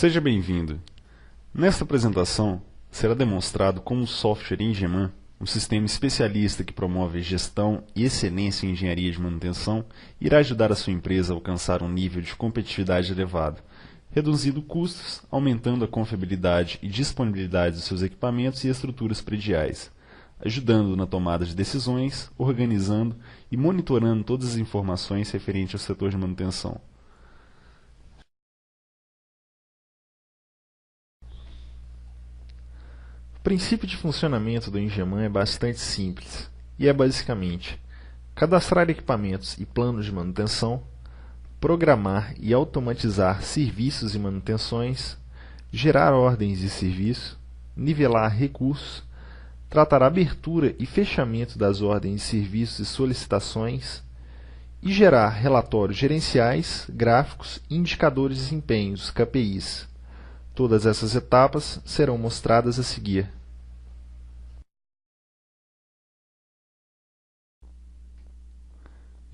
Seja bem-vindo. Nesta apresentação, será demonstrado como o software Engeman, um sistema especialista que promove gestão e excelência em engenharia de manutenção, irá ajudar a sua empresa a alcançar um nível de competitividade elevado, reduzindo custos, aumentando a confiabilidade e disponibilidade dos seus equipamentos e estruturas prediais, ajudando na tomada de decisões, organizando e monitorando todas as informações referentes ao setor de manutenção. O princípio de funcionamento do Engeman é bastante simples e é basicamente cadastrar equipamentos e planos de manutenção, programar e automatizar serviços e manutenções, gerar ordens de serviço, nivelar recursos, tratar a abertura e fechamento das ordens de serviços e solicitações e gerar relatórios gerenciais, gráficos e indicadores de desempenho, os KPIs. Todas essas etapas serão mostradas a seguir.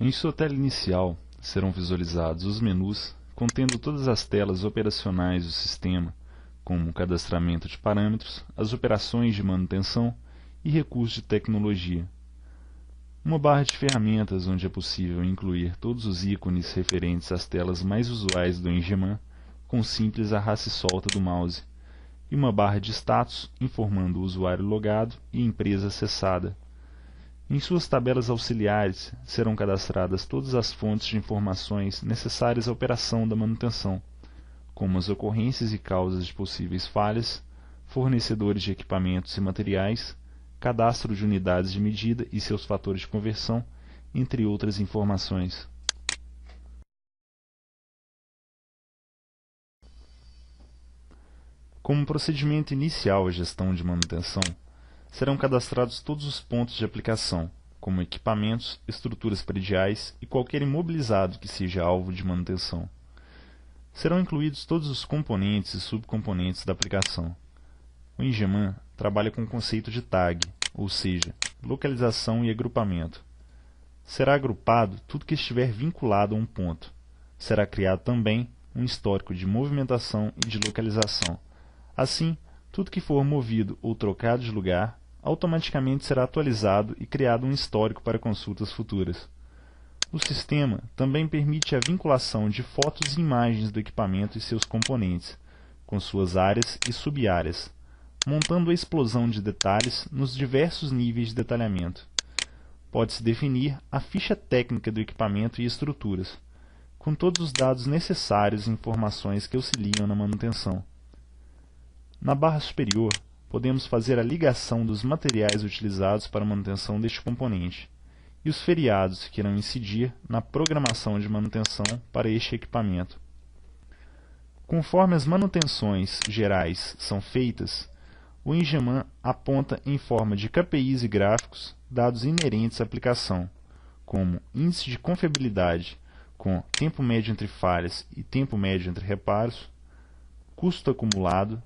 Em sua tela inicial, serão visualizados os menus contendo todas as telas operacionais do sistema, como o cadastramento de parâmetros, as operações de manutenção e recursos de tecnologia. Uma barra de ferramentas onde é possível incluir todos os ícones referentes às telas mais usuais do Engeman, com simples arraste e solta do mouse, e uma barra de status informando o usuário logado e empresa acessada. Em suas tabelas auxiliares serão cadastradas todas as fontes de informações necessárias à operação da manutenção, como as ocorrências e causas de possíveis falhas, fornecedores de equipamentos e materiais, cadastro de unidades de medida e seus fatores de conversão, entre outras informações. Como procedimento inicial à gestão de manutenção, serão cadastrados todos os pontos de aplicação, como equipamentos, estruturas prediais e qualquer imobilizado que seja alvo de manutenção. Serão incluídos todos os componentes e subcomponentes da aplicação. O Engeman trabalha com o conceito de tag, ou seja, localização e agrupamento. Será agrupado tudo que estiver vinculado a um ponto. Será criado também um histórico de movimentação e de localização. Assim, tudo que for movido ou trocado de lugar, automaticamente será atualizado e criado um histórico para consultas futuras. O sistema também permite a vinculação de fotos e imagens do equipamento e seus componentes, com suas áreas e sub-áreas, montando a explosão de detalhes nos diversos níveis de detalhamento. Pode-se definir a ficha técnica do equipamento e estruturas, com todos os dados necessários e informações que auxiliam na manutenção. Na barra superior, podemos fazer a ligação dos materiais utilizados para a manutenção deste componente e os feriados que irão incidir na programação de manutenção para este equipamento. Conforme as manutenções gerais são feitas, o Engeman aponta em forma de KPIs e gráficos dados inerentes à aplicação, como índice de confiabilidade, com tempo médio entre falhas e tempo médio entre reparos, custo acumulado,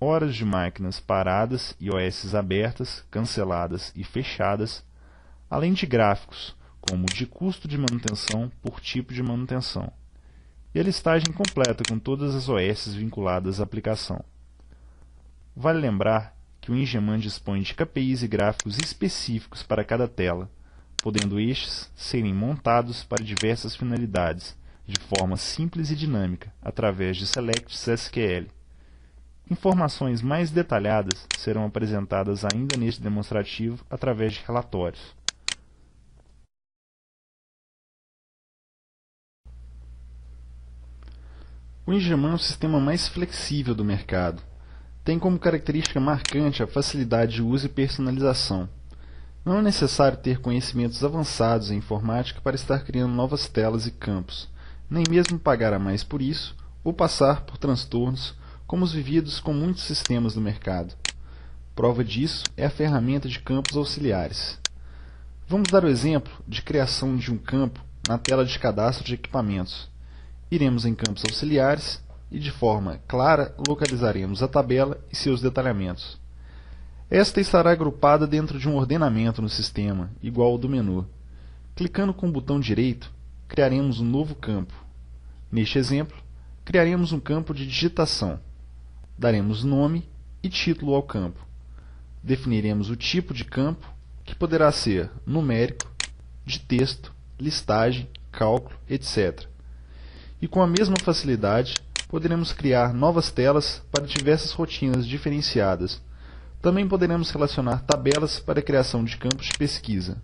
horas de máquinas paradas e OS abertas, canceladas e fechadas, além de gráficos, como de custo de manutenção por tipo de manutenção, e a listagem completa com todas as OS vinculadas à aplicação. Vale lembrar que o Engeman dispõe de KPIs e gráficos específicos para cada tela, podendo estes serem montados para diversas finalidades, de forma simples e dinâmica, através de Selects SQL. Informações mais detalhadas serão apresentadas ainda neste demonstrativo através de relatórios. O Engeman é o sistema mais flexível do mercado. Tem como característica marcante a facilidade de uso e personalização. Não é necessário ter conhecimentos avançados em informática para estar criando novas telas e campos, nem mesmo pagar a mais por isso ou passar por transtornos como os vividos com muitos sistemas do mercado. Prova disso é a ferramenta de campos auxiliares. Vamos dar o exemplo de criação de um campo na tela de cadastro de equipamentos. Iremos em campos auxiliares e, de forma clara, localizaremos a tabela e seus detalhamentos. Esta estará agrupada dentro de um ordenamento no sistema, igual ao do menu. Clicando com o botão direito, criaremos um novo campo. Neste exemplo, criaremos um campo de digitação. Daremos nome e título ao campo. Definiremos o tipo de campo, que poderá ser numérico, de texto, listagem, cálculo, etc. E com a mesma facilidade, poderemos criar novas telas para diversas rotinas diferenciadas. Também poderemos relacionar tabelas para a criação de campos de pesquisa.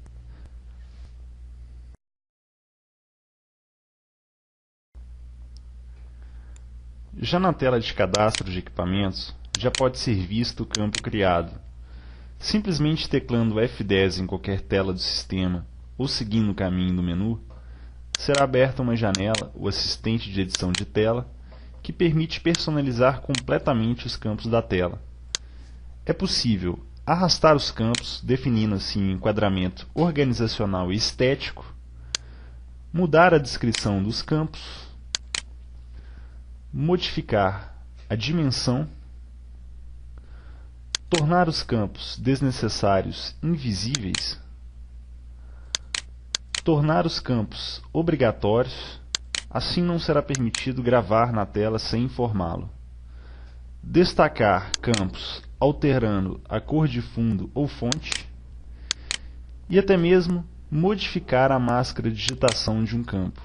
Já na tela de cadastro de equipamentos, já pode ser visto o campo criado. Simplesmente teclando F10 em qualquer tela do sistema ou seguindo o caminho do menu, será aberta uma janela, o assistente de edição de tela, que permite personalizar completamente os campos da tela. É possível arrastar os campos, definindo assim um enquadramento organizacional e estético, mudar a descrição dos campos, modificar a dimensão, tornar os campos desnecessários invisíveis, tornar os campos obrigatórios, assim não será permitido gravar na tela sem informá-lo, destacar campos alterando a cor de fundo ou fonte, e até mesmo modificar a máscara de digitação de um campo.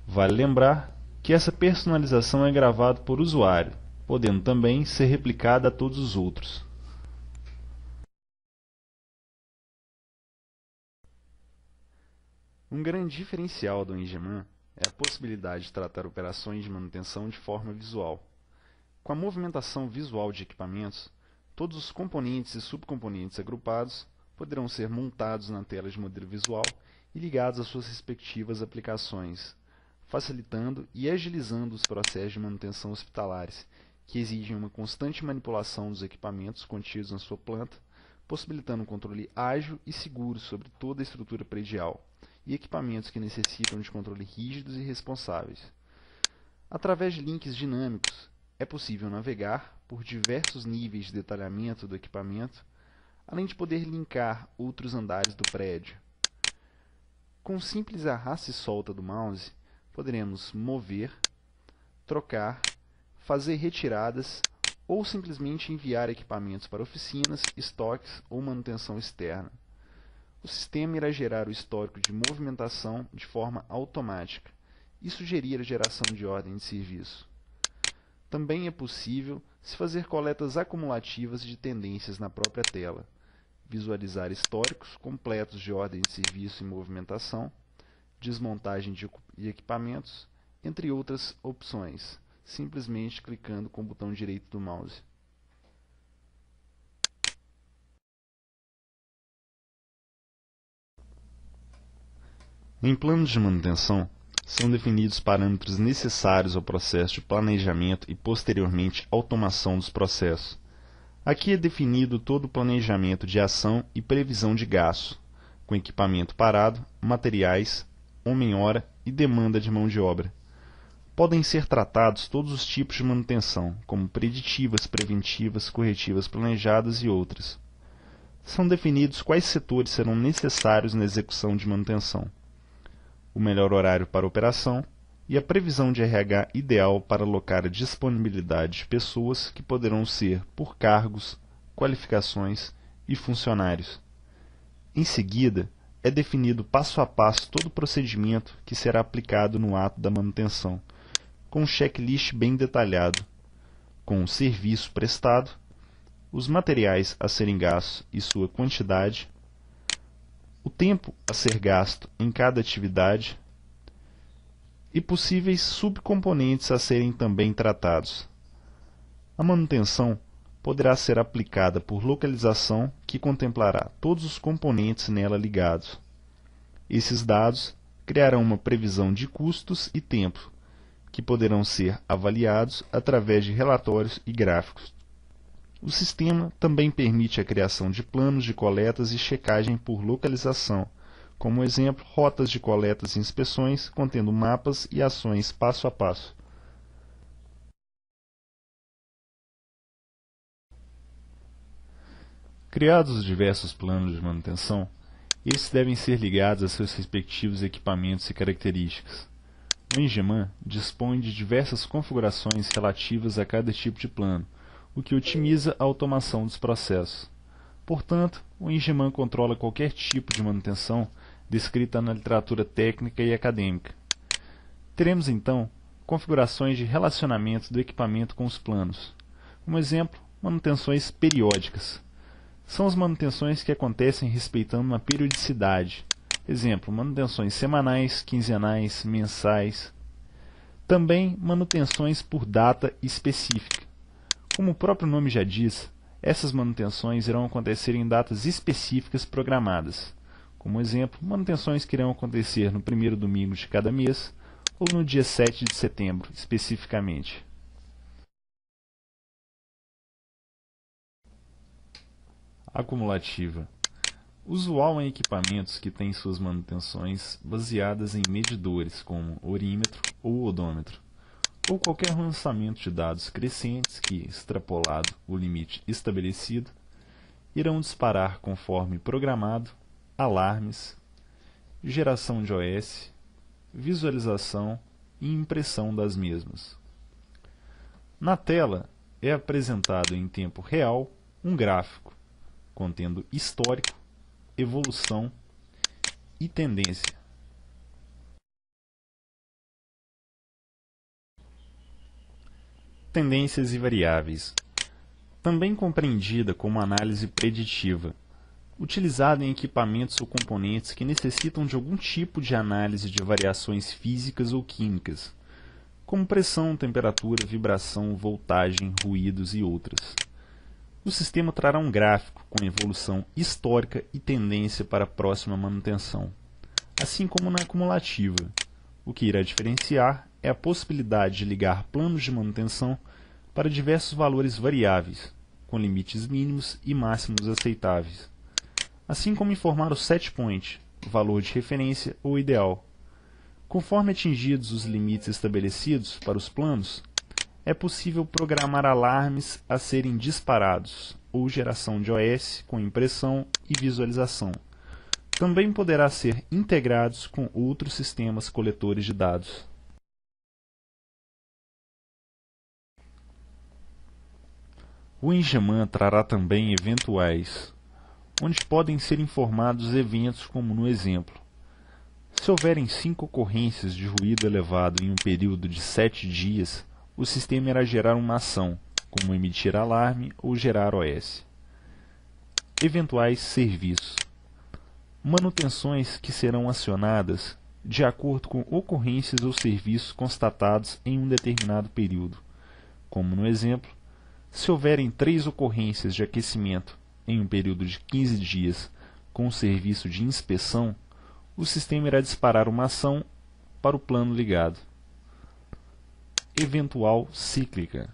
Vale lembrar que essa personalização é gravada por usuário, podendo também ser replicada a todos os outros. Um grande diferencial do Engeman é a possibilidade de tratar operações de manutenção de forma visual. Com a movimentação visual de equipamentos, todos os componentes e subcomponentes agrupados poderão ser montados na tela de modelo visual e ligados às suas respectivas aplicações, facilitando e agilizando os processos de manutenção hospitalares, que exigem uma constante manipulação dos equipamentos contidos na sua planta, possibilitando um controle ágil e seguro sobre toda a estrutura predial, e equipamentos que necessitam de controle rígidos e responsáveis. Através de links dinâmicos, é possível navegar por diversos níveis de detalhamento do equipamento, além de poder linkar outros andares do prédio. Com um simples arraste e solta do mouse, poderemos mover, trocar, fazer retiradas ou simplesmente enviar equipamentos para oficinas, estoques ou manutenção externa. O sistema irá gerar o histórico de movimentação de forma automática e sugerir a geração de ordem de serviço. Também é possível se fazer coletas acumulativas de tendências na própria tela, visualizar históricos completos de ordem de serviço e movimentação, desmontagem de equipamentos, entre outras opções, simplesmente clicando com o botão direito do mouse. Em planos de manutenção, são definidos parâmetros necessários ao processo de planejamento e, posteriormente, automação dos processos. Aqui é definido todo o planejamento de ação e previsão de gasto, com equipamento parado, materiais, homem-hora e demanda de mão de obra. Podem ser tratados todos os tipos de manutenção, como preditivas, preventivas, corretivas planejadas e outras. São definidos quais setores serão necessários na execução de manutenção, o melhor horário para a operação e a previsão de RH ideal para alocar a disponibilidade de pessoas que poderão ser por cargos, qualificações e funcionários. Em seguida, é definido passo a passo todo o procedimento que será aplicado no ato da manutenção, com um checklist bem detalhado, com o serviço prestado, os materiais a serem gastos e sua quantidade, o tempo a ser gasto em cada atividade e possíveis subcomponentes a serem também tratados. A manutenção poderá ser aplicada por localização, que contemplará todos os componentes nela ligados. Esses dados criarão uma previsão de custos e tempo, que poderão ser avaliados através de relatórios e gráficos. O sistema também permite a criação de planos de coletas e checagem por localização, como exemplo, rotas de coletas e inspeções contendo mapas e ações passo a passo. Criados os diversos planos de manutenção, estes devem ser ligados a seus respectivos equipamentos e características. O Engeman dispõe de diversas configurações relativas a cada tipo de plano, o que otimiza a automação dos processos. Portanto, o Engeman controla qualquer tipo de manutenção descrita na literatura técnica e acadêmica. Teremos então configurações de relacionamento do equipamento com os planos. Um exemplo, manutenções periódicas. São as manutenções que acontecem respeitando uma periodicidade. Exemplo, manutenções semanais, quinzenais, mensais. Também manutenções por data específica. Como o próprio nome já diz, essas manutenções irão acontecer em datas específicas programadas. Como exemplo, manutenções que irão acontecer no primeiro domingo de cada mês ou no dia 7 de setembro, especificamente. Acumulativa. Usual em equipamentos que têm suas manutenções baseadas em medidores como orímetro ou odômetro, ou qualquer lançamento de dados crescentes que, extrapolado o limite estabelecido, irão disparar conforme programado alarmes, geração de OS, visualização e impressão das mesmas. Na tela é apresentado em tempo real um gráfico contendo histórico, evolução e tendência. Tendências e variáveis. Também compreendida como análise preditiva, utilizada em equipamentos ou componentes que necessitam de algum tipo de análise de variações físicas ou químicas, como pressão, temperatura, vibração, voltagem, ruídos e outras. O sistema trará um gráfico com evolução histórica e tendência para a próxima manutenção, assim como na acumulativa. O que irá diferenciar é a possibilidade de ligar planos de manutenção para diversos valores variáveis, com limites mínimos e máximos aceitáveis, assim como informar o set point, o valor de referência ou ideal. Conforme atingidos os limites estabelecidos para os planos, é possível programar alarmes a serem disparados, ou geração de OS com impressão e visualização. Também poderá ser integrados com outros sistemas coletores de dados. O Engeman trará também eventuais, onde podem ser informados eventos como no exemplo. Se houverem 5 ocorrências de ruído elevado em um período de 7 dias, o sistema irá gerar uma ação, como emitir alarme ou gerar OS. Eventuais serviços. Manutenções que serão acionadas de acordo com ocorrências ou serviços constatados em um determinado período, como no exemplo, se houverem 3 ocorrências de aquecimento em um período de 15 dias com o serviço de inspeção, o sistema irá disparar uma ação para o plano ligado. Eventual cíclica.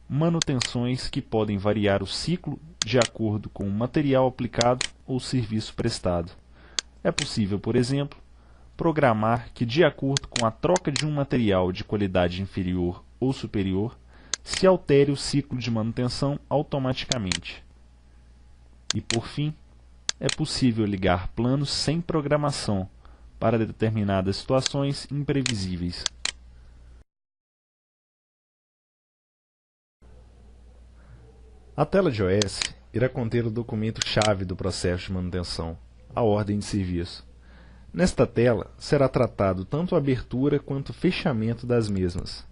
Manutenções que podem variar o ciclo de acordo com o material aplicado ou serviço prestado. É possível, por exemplo, programar que, de acordo com a troca de um material de qualidade inferior ou superior, se altere o ciclo de manutenção automaticamente. E, por fim, é possível ligar planos sem programação para determinadas situações imprevisíveis. A tela de OS irá conter o documento-chave do processo de manutenção, a ordem de serviço. Nesta tela será tratado tanto a abertura quanto o fechamento das mesmas.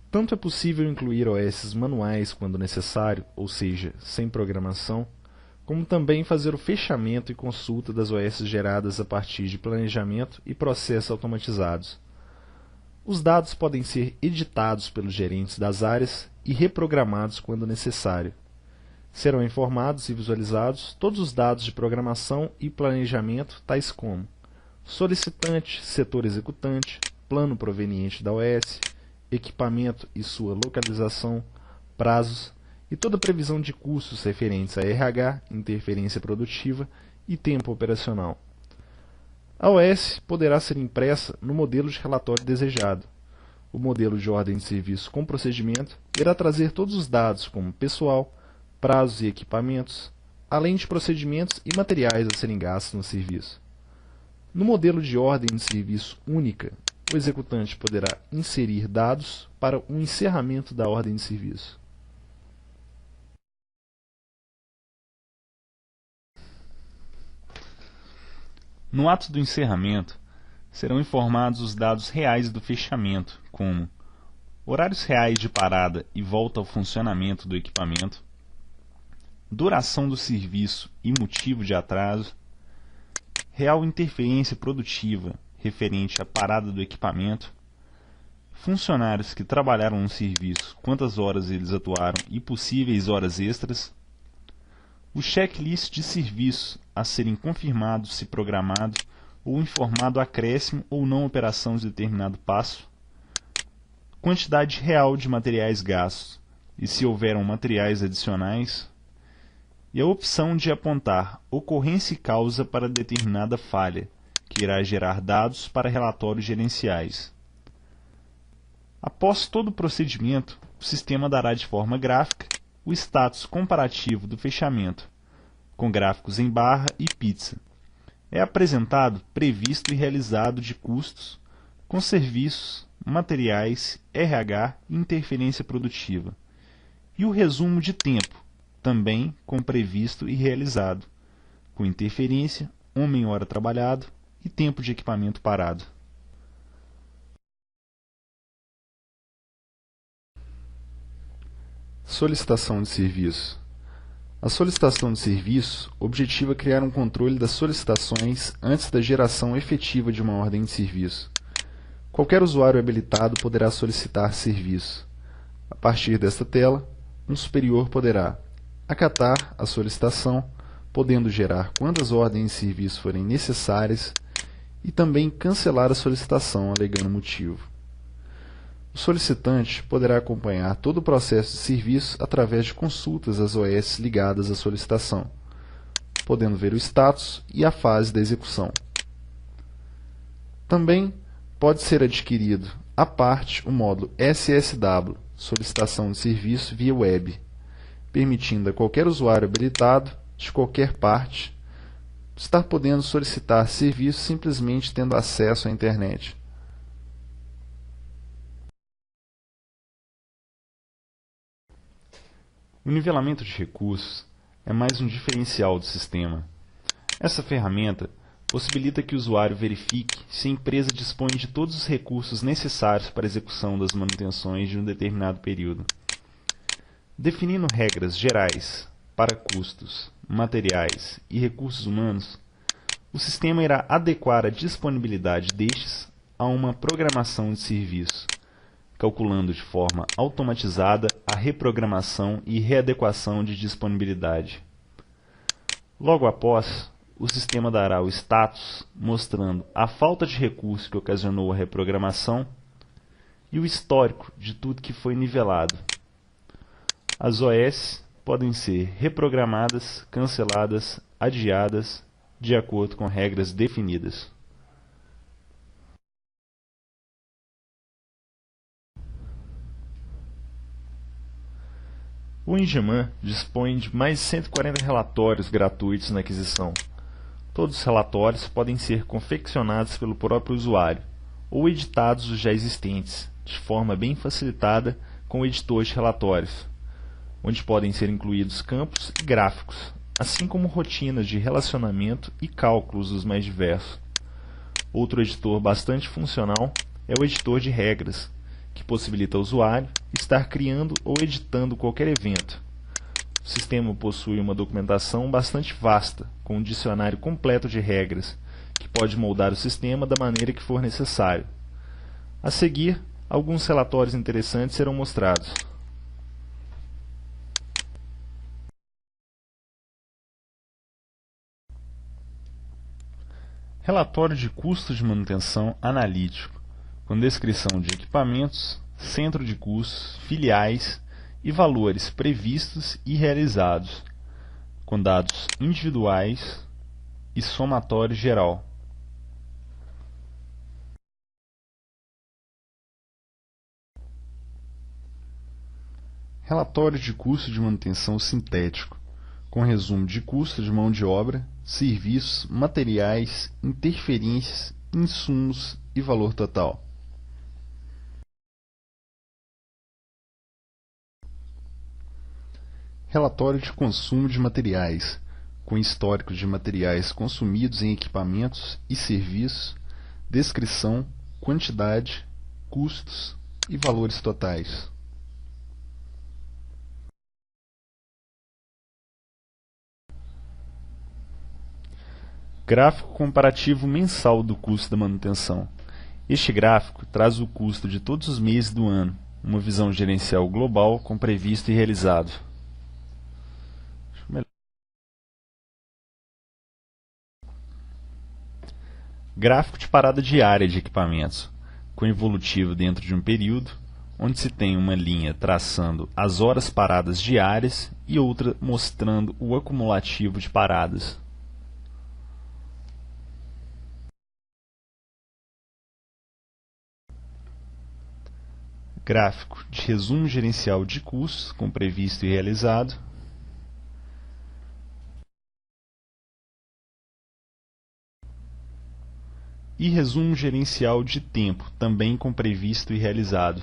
Tanto é possível incluir OS manuais quando necessário, ou seja, sem programação, como também fazer o fechamento e consulta das OS geradas a partir de planejamento e processos automatizados. Os dados podem ser editados pelos gerentes das áreas e reprogramados quando necessário. Serão informados e visualizados todos os dados de programação e planejamento, tais como solicitante, setor executante, plano proveniente da OS, equipamento e sua localização, prazos e toda previsão de custos referentes a RH, interferência produtiva e tempo operacional. A OS poderá ser impressa no modelo de relatório desejado. O modelo de ordem de serviço com procedimento irá trazer todos os dados como pessoal, prazos e equipamentos, além de procedimentos e materiais a serem gastos no serviço. No modelo de ordem de serviço única, o executante poderá inserir dados para o encerramento da ordem de serviço. No ato do encerramento, serão informados os dados reais do fechamento, como horários reais de parada e volta ao funcionamento do equipamento, duração do serviço e motivo de atraso, real interferência produtiva referente à parada do equipamento, funcionários que trabalharam no serviço, quantas horas eles atuaram e possíveis horas extras, o checklist de serviço a serem confirmados se programado ou informado acréscimo ou não operação de determinado passo, quantidade real de materiais gastos e se houveram materiais adicionais, e a opção de apontar ocorrência e causa para determinada falha, que irá gerar dados para relatórios gerenciais. Após todo o procedimento, o sistema dará de forma gráfica o status comparativo do fechamento, com gráficos em barra e pizza. É apresentado previsto e realizado de custos, com serviços, materiais, RH e interferência produtiva. E o resumo de tempo, também com previsto e realizado, com interferência, homem-hora trabalhado e tempo de equipamento parado. Solicitação de serviço. A solicitação de serviço objetiva criar um controle das solicitações antes da geração efetiva de uma ordem de serviço. Qualquer usuário habilitado poderá solicitar serviço. A partir desta tela, um superior poderá acatar a solicitação, podendo gerar quantas ordens de serviço forem necessárias e também cancelar a solicitação alegando motivo. O solicitante poderá acompanhar todo o processo de serviço através de consultas às OS ligadas à solicitação, podendo ver o status e a fase da execução. Também pode ser adquirido à parte o módulo SSW, Solicitação de Serviço via Web, permitindo a qualquer usuário habilitado, de qualquer parte, estar podendo solicitar serviço simplesmente tendo acesso à internet. O nivelamento de recursos é mais um diferencial do sistema. Essa ferramenta possibilita que o usuário verifique se a empresa dispõe de todos os recursos necessários para a execução das manutenções de um determinado período. Definindo regras gerais para custos, materiais e recursos humanos, o sistema irá adequar a disponibilidade destes a uma programação de serviço, calculando de forma automatizada a reprogramação e readequação de disponibilidade. Logo após, o sistema dará o status mostrando a falta de recurso que ocasionou a reprogramação e o histórico de tudo que foi nivelado. As OS podem ser reprogramadas, canceladas, adiadas, de acordo com regras definidas. O Engeman dispõe de mais de 140 relatórios gratuitos na aquisição. Todos os relatórios podem ser confeccionados pelo próprio usuário ou editados os já existentes, de forma bem facilitada com o editor de relatórios, onde podem ser incluídos campos e gráficos, assim como rotinas de relacionamento e cálculos dos mais diversos. Outro editor bastante funcional é o editor de regras, que possibilita ao usuário estar criando ou editando qualquer evento. O sistema possui uma documentação bastante vasta, com um dicionário completo de regras, que pode moldar o sistema da maneira que for necessário. A seguir, alguns relatórios interessantes serão mostrados. Relatório de custo de manutenção analítico, com descrição de equipamentos, centro de custos, filiais e valores previstos e realizados, com dados individuais e somatório geral. Relatório de custo de manutenção sintético, com resumo de custo de mão de obra, serviços, materiais, interferências, insumos e valor total. Relatório de consumo de materiais, com histórico de materiais consumidos em equipamentos e serviços, descrição, quantidade, custos e valores totais. Gráfico comparativo mensal do custo da manutenção. Este gráfico traz o custo de todos os meses do ano, uma visão gerencial global com previsto e realizado. Gráfico de parada diária de equipamentos, com evolutivo dentro de um período, onde se tem uma linha traçando as horas paradas diárias e outra mostrando o acumulativo de paradas. Gráfico de resumo gerencial de custos, com previsto e realizado. E resumo gerencial de tempo, também com previsto e realizado.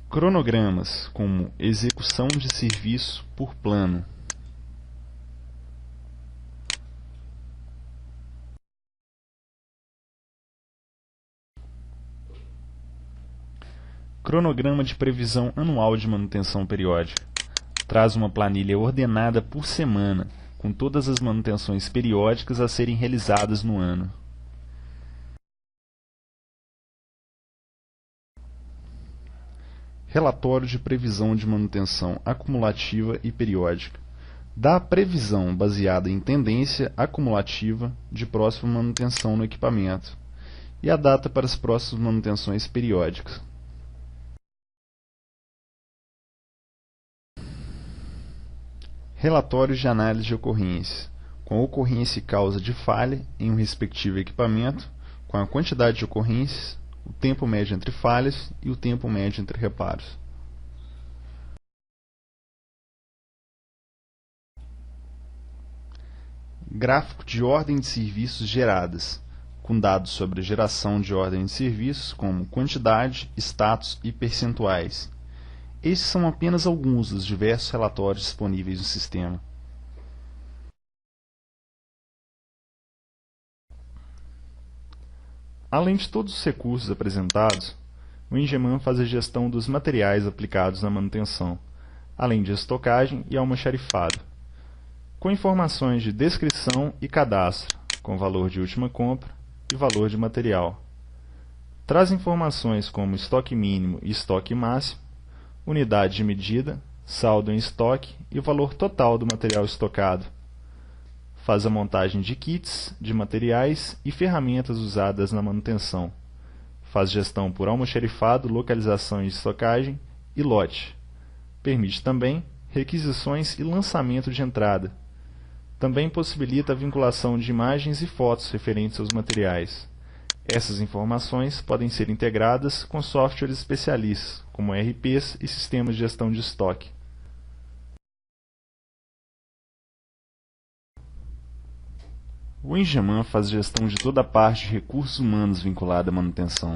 Cronogramas, como execução de serviço por plano. Cronograma de previsão anual de manutenção periódica. Traz uma planilha ordenada por semana, com todas as manutenções periódicas a serem realizadas no ano. Relatório de previsão de manutenção acumulativa e periódica. Dá a previsão baseada em tendência acumulativa de próxima manutenção no equipamento e a data para as próximas manutenções periódicas. Relatórios de análise de ocorrência, com a ocorrência e causa de falha em um respectivo equipamento, com a quantidade de ocorrências, o tempo médio entre falhas e o tempo médio entre reparos. Gráfico de ordem de serviços geradas, com dados sobre a geração de ordem de serviços, como quantidade, status e percentuais. Estes são apenas alguns dos diversos relatórios disponíveis no sistema. Além de todos os recursos apresentados, o Engeman faz a gestão dos materiais aplicados na manutenção, além de estocagem e almoxarifado, com informações de descrição e cadastro, com valor de última compra e valor de material. Traz informações como estoque mínimo e estoque máximo, unidade de medida, saldo em estoque e o valor total do material estocado. Faz a montagem de kits, de materiais e ferramentas usadas na manutenção. Faz gestão por almoxarifado, localização e estocagem e lote. Permite também requisições e lançamento de entrada. Também possibilita a vinculação de imagens e fotos referentes aos materiais. Essas informações podem ser integradas com softwares especialistas, como ERPs e sistemas de gestão de estoque. O Engeman faz gestão de toda a parte de recursos humanos vinculada à manutenção.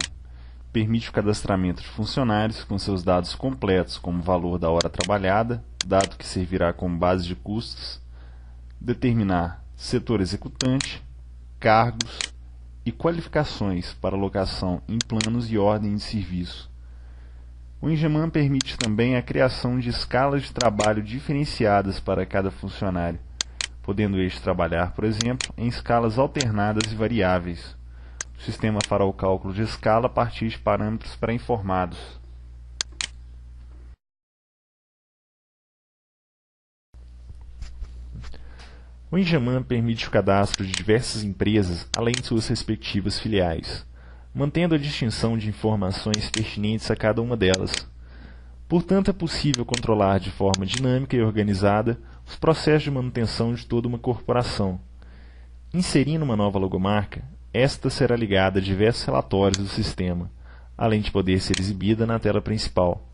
Permite o cadastramento de funcionários com seus dados completos, como o valor da hora trabalhada, dado que servirá como base de custos, determinar setor executante, cargos e qualificações para alocação em planos e ordem de serviço. O Engeman permite também a criação de escalas de trabalho diferenciadas para cada funcionário, podendo este trabalhar, por exemplo, em escalas alternadas e variáveis. O sistema fará o cálculo de escala a partir de parâmetros pré-informados. O Engeman permite o cadastro de diversas empresas, além de suas respectivas filiais, mantendo a distinção de informações pertinentes a cada uma delas. Portanto, é possível controlar de forma dinâmica e organizada os processos de manutenção de toda uma corporação. Inserindo uma nova logomarca, esta será ligada a diversos relatórios do sistema, além de poder ser exibida na tela principal.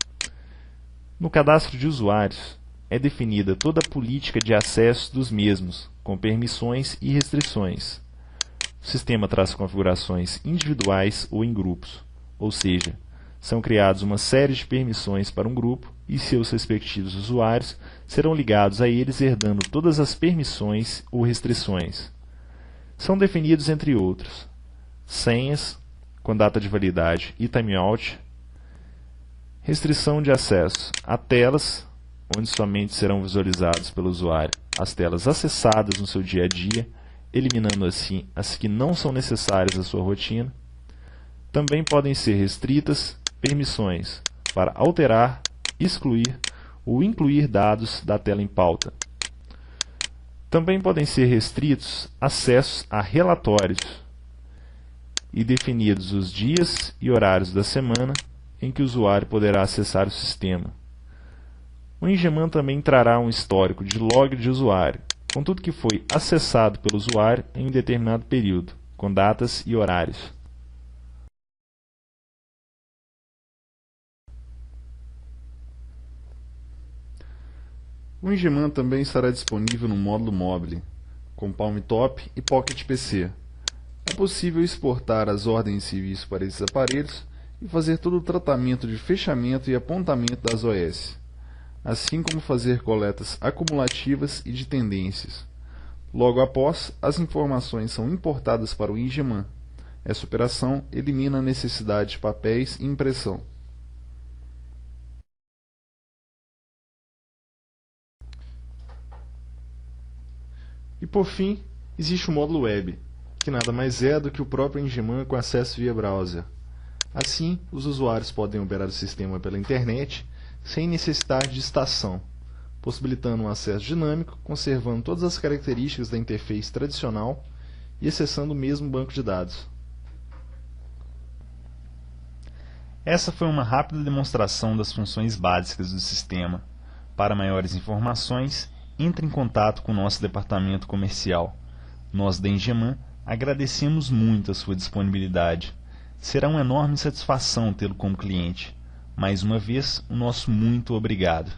No cadastro de usuários, é definida toda a política de acesso dos mesmos, com permissões e restrições. O sistema traz configurações individuais ou em grupos, ou seja, São criados uma série de permissões para um grupo e seus respectivos usuários serão ligados a eles herdando todas as permissões ou restrições. São definidos, entre outros, senhas com data de validade e timeout, restrição de acesso a telas, onde somente serão visualizados pelo usuário as telas acessadas no seu dia a dia, eliminando assim as que não são necessárias à sua rotina. Também podem ser restritas permissões para alterar, excluir ou incluir dados da tela em pauta. Também podem ser restritos acessos a relatórios e definidos os dias e horários da semana em que o usuário poderá acessar o sistema. O Engeman também trará um histórico de log de usuário, com tudo que foi acessado pelo usuário em um determinado período, com datas e horários. O Engeman também estará disponível no módulo Mobile, com PalmTop e Pocket PC. É possível exportar as ordens de serviço para esses aparelhos e fazer todo o tratamento de fechamento e apontamento das OS, assim como fazer coletas acumulativas e de tendências. Logo após, as informações são importadas para o Engeman. Essa operação elimina a necessidade de papéis e impressão. E por fim, existe o módulo Web, que nada mais é do que o próprio Engeman com acesso via browser. Assim, os usuários podem operar o sistema pela internet sem necessidade de estação, possibilitando um acesso dinâmico, conservando todas as características da interface tradicional e acessando o mesmo banco de dados. Essa foi uma rápida demonstração das funções básicas do sistema. Para maiores informações, entre em contato com o nosso departamento comercial. Nós da Engeman agradecemos muito a sua disponibilidade. Será uma enorme satisfação tê-lo como cliente. Mais uma vez, o nosso muito obrigado.